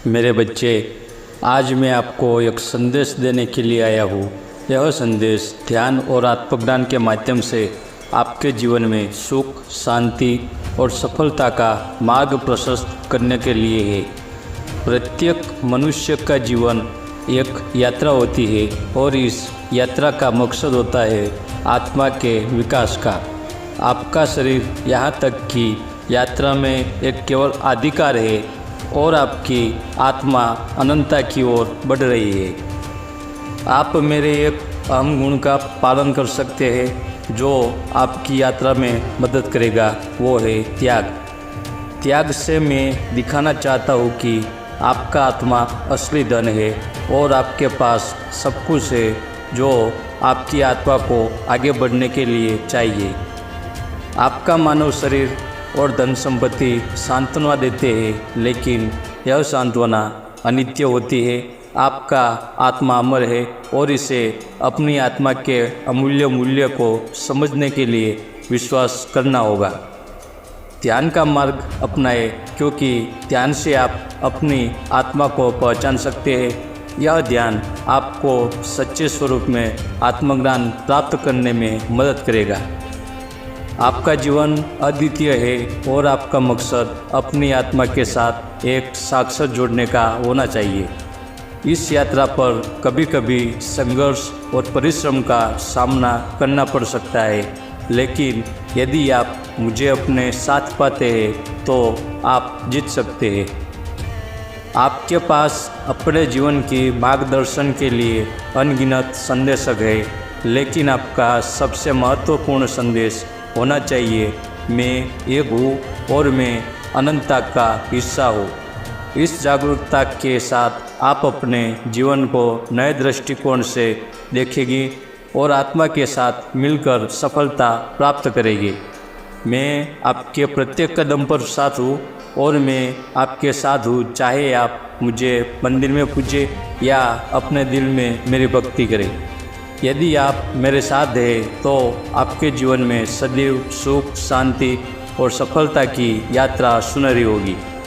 मेरे बच्चे, आज मैं आपको एक संदेश देने के लिए आया हूँ। यह संदेश ध्यान और आत्मज्ञान के माध्यम से आपके जीवन में सुख, शांति और सफलता का मार्ग प्रशस्त करने के लिए है। प्रत्येक मनुष्य का जीवन एक यात्रा होती है और इस यात्रा का मकसद होता है आत्मा के विकास का। आपका शरीर यहाँ तक कि यात्रा में एक केवल अधिकार है और आपकी आत्मा अनंतता की ओर बढ़ रही है। आप मेरे एक अहम गुण का पालन कर सकते हैं जो आपकी यात्रा में मदद करेगा, वो है त्याग। त्याग से मैं दिखाना चाहता हूँ कि आपका आत्मा असली धन है और आपके पास सब कुछ है जो आपकी आत्मा को आगे बढ़ने के लिए चाहिए। आपका मानव शरीर और धन संपत्ति सांत्वना देते हैं, लेकिन यह सांत्वना अनित्य होती है। आपका आत्मा अमर है और इसे अपनी आत्मा के अमूल्य मूल्य को समझने के लिए विश्वास करना होगा। ध्यान का मार्ग अपनाएं, क्योंकि ध्यान से आप अपनी आत्मा को पहचान सकते हैं। यह ध्यान आपको सच्चे स्वरूप में आत्मज्ञान प्राप्त करने में मदद करेगा। आपका जीवन अद्वितीय है और आपका मकसद अपनी आत्मा के साथ एक साक्षात जोड़ने का होना चाहिए। इस यात्रा पर कभी कभी संघर्ष और परिश्रम का सामना करना पड़ सकता है, लेकिन यदि आप मुझे अपने साथ पाते हैं तो आप जीत सकते हैं। आपके पास अपने जीवन की मार्गदर्शन के लिए अनगिनत संदेशक है, लेकिन आपका सबसे महत्वपूर्ण संदेश होना चाहिए, मैं एक हूँ और मैं अनंतता का हिस्सा हूँ। इस जागरूकता के साथ आप अपने जीवन को नए दृष्टिकोण से देखेंगे और आत्मा के साथ मिलकर सफलता प्राप्त करेंगे। मैं आपके प्रत्येक कदम पर साथ हूँ और मैं आपके साथ हूँ, चाहे आप मुझे मंदिर में पूजें या अपने दिल में मेरी भक्ति करें। यदि आप मेरे साथ हैं तो आपके जीवन में सदैव सुख, शांति और सफलता की यात्रा सुनहरी होगी।